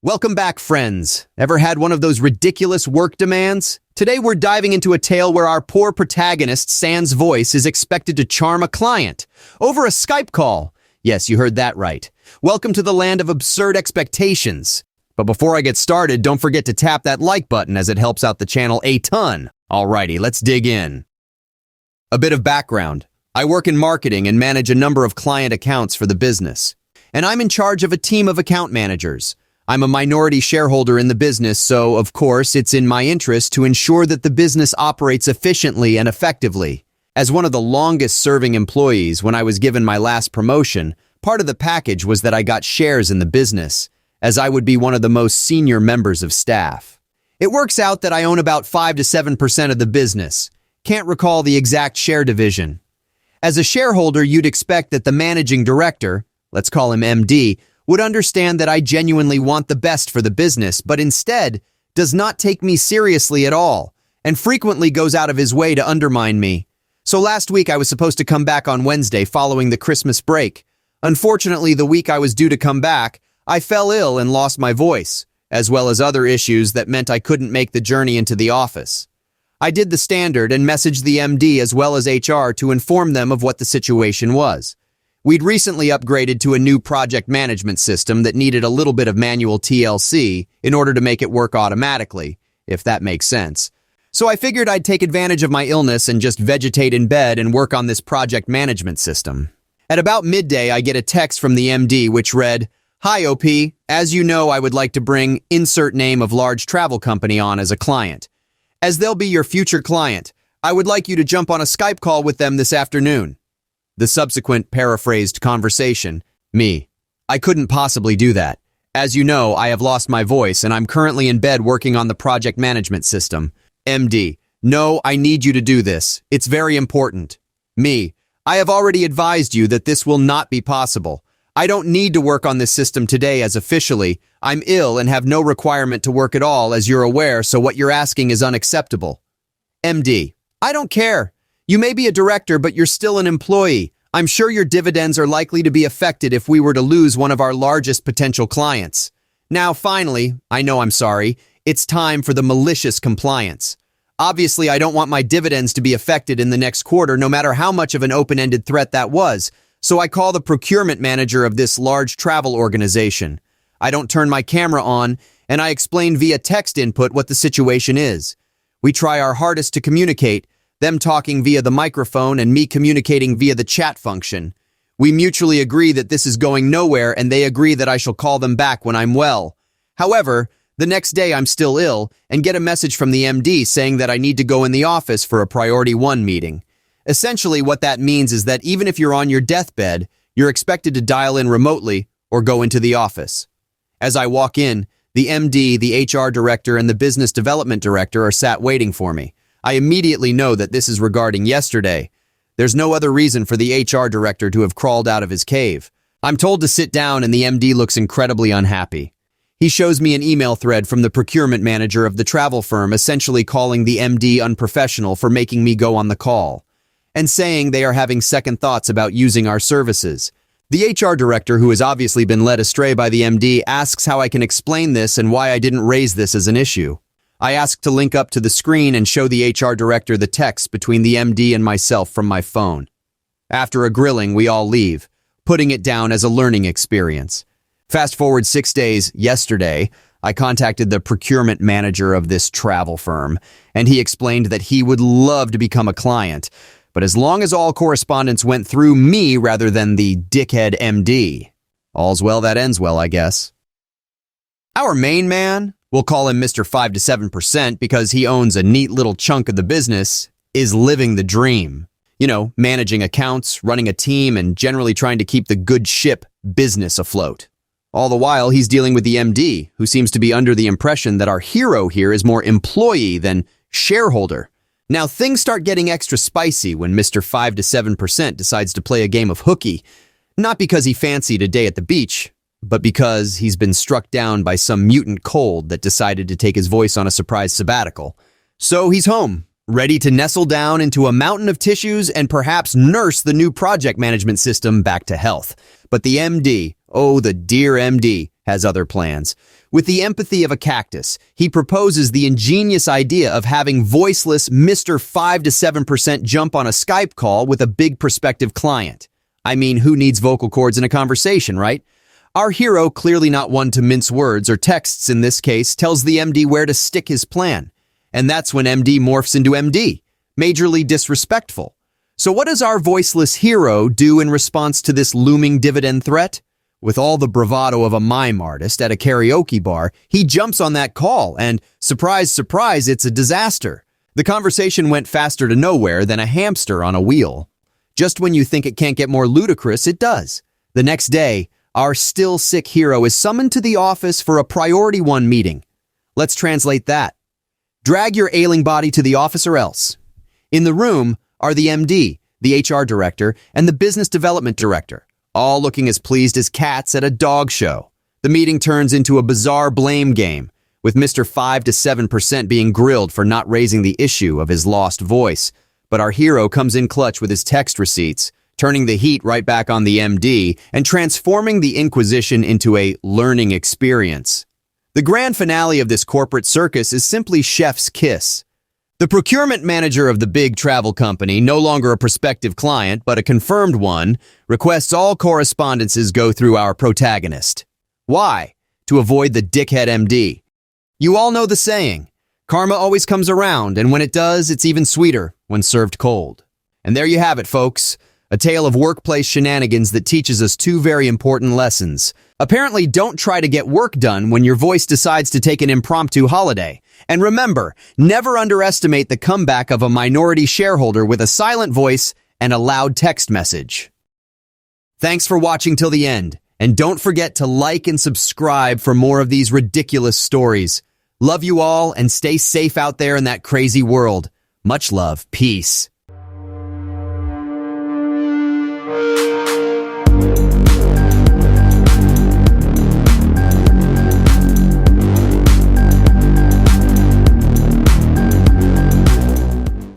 Welcome back, friends. Ever had one of those ridiculous work demands? Today we're diving into a tale where our poor protagonist, Sans Voice, is expected to charm a client over a Skype call. Yes, you heard that right. Welcome to the land of absurd expectations. But before I get started, don't forget to tap that like button as it helps out the channel a ton. Alrighty, let's dig in. A bit of background. I work in marketing and manage a number of client accounts for the business. And I'm in charge of a team of account managers. I'm a minority shareholder in the business, so of course it's in my interest to ensure that the business operates efficiently and effectively. As one of the longest-serving employees when I was given my last promotion, part of the package was that I got shares in the business, as I would be one of the most senior members of staff. It works out that I own about 5 to 7% of the business. Can't recall the exact share division. As a shareholder, you'd expect that the managing director, let's call him MD, would understand that I genuinely want the best for the business, but instead does not take me seriously at all and frequently goes out of his way to undermine me. So last week I was supposed to come back on Wednesday following the Christmas break. Unfortunately, the week I was due to come back, I fell ill and lost my voice, as well as other issues that meant I couldn't make the journey into the office. I did the standard and messaged the MD as well as HR to inform them of what the situation was. We'd recently upgraded to a new project management system that needed a little bit of manual TLC in order to make it work automatically, if that makes sense. So I figured I'd take advantage of my illness and just vegetate in bed and work on this project management system. At about midday, I get a text from the MD which read, "Hi OP, as you know, I would like to bring insert name of large travel company on as a client. As they'll be your future client, I would like you to jump on a Skype call with them this afternoon." The subsequent paraphrased conversation, me. I couldn't possibly do that. As you know, I have lost my voice and I'm currently in bed working on the project management system. MD, no, I need you to do this. It's very important. Me, I have already advised you that this will not be possible. I don't need to work on this system today as officially. I'm ill and have no requirement to work at all as you're aware, so what you're asking is unacceptable. MD, I don't care. You may be a director, but you're still an employee. I'm sure your dividends are likely to be affected if we were to lose one of our largest potential clients. Now, finally, I know I'm sorry, it's time for the malicious compliance. Obviously, I don't want my dividends to be affected in the next quarter, no matter how much of an open-ended threat that was. So I call the procurement manager of this large travel organization. I don't turn my camera on, and I explain via text input what the situation is. We try our hardest to communicate, them talking via the microphone and me communicating via the chat function. We mutually agree that this is going nowhere and they agree that I shall call them back when I'm well. However, the next day I'm still ill and get a message from the MD saying that I need to go in the office for a priority 1 meeting. Essentially, what that means is that even if you're on your deathbed, you're expected to dial in remotely or go into the office. As I walk in, the MD, the HR director, and the business development director are sat waiting for me. I immediately know that this is regarding yesterday. There's no other reason for the HR director to have crawled out of his cave. I'm told to sit down and the MD looks incredibly unhappy. He shows me an email thread from the procurement manager of the travel firm essentially calling the MD unprofessional for making me go on the call, and saying they are having second thoughts about using our services. The HR director, who has obviously been led astray by the MD, asks how I can explain this and why I didn't raise this as an issue. I ask to link up to the screen and show the HR director the text between the MD and myself from my phone. After a grilling, we all leave, putting it down as a learning experience. Fast forward 6 days, yesterday, I contacted the procurement manager of this travel firm, and he explained that he would love to become a client, but as long as all correspondence went through me rather than the dickhead MD. All's well that ends well, I guess. Our main man, we'll call him Mr. 5 to 7% because he owns a neat little chunk of the business, is living the dream. You know, managing accounts, running a team, and generally trying to keep the good ship business afloat. All the while, he's dealing with the MD, who seems to be under the impression that our hero here is more employee than shareholder. Now, things start getting extra spicy when Mr. 5 to 7% decides to play a game of hooky, not because he fancied a day at the beach, but because he's been struck down by some mutant cold that decided to take his voice on a surprise sabbatical. So he's home, ready to nestle down into a mountain of tissues and perhaps nurse the new project management system back to health. But the MD, oh, the dear MD, has other plans. With the empathy of a cactus, he proposes the ingenious idea of having Voiceless Mr. 5 to 7% jump on a Skype call with a big prospective client. I mean, who needs vocal cords in a conversation, right? Our hero, clearly not one to mince words or texts in this case, tells the MD where to stick his plan. And that's when MD morphs into MD, majorly disrespectful. So what does our voiceless hero do in response to this looming dividend threat? With all the bravado of a mime artist at a karaoke bar, he jumps on that call and, surprise, surprise, it's a disaster. The conversation went faster to nowhere than a hamster on a wheel. Just when you think it can't get more ludicrous, it does. The next day, our still sick hero is summoned to the office for a priority 1 meeting. Let's translate that. Drag your ailing body to the office or else. In the room are the MD, the HR director, and the business development director, all looking as pleased as cats at a dog show. The meeting turns into a bizarre blame game, with Mr. 5 to 7% being grilled for not raising the issue of his lost voice. But our hero comes in clutch with his text receipts, turning the heat right back on the MD and transforming the Inquisition into a learning experience. The grand finale of this corporate circus is simply chef's kiss. The procurement manager of the big travel company, no longer a prospective client but a confirmed one, requests all correspondences go through our protagonist. Why? To avoid the dickhead MD. You all know the saying, karma always comes around, and when it does, it's even sweeter when served cold. And there you have it, folks. A tale of workplace shenanigans that teaches us 2 very important lessons. Apparently, don't try to get work done when your voice decides to take an impromptu holiday. And remember, never underestimate the comeback of a minority shareholder with a silent voice and a loud text message. Thanks for watching till the end, and don't forget to like and subscribe for more of these ridiculous stories. Love you all, and stay safe out there in that crazy world. Much love. Peace.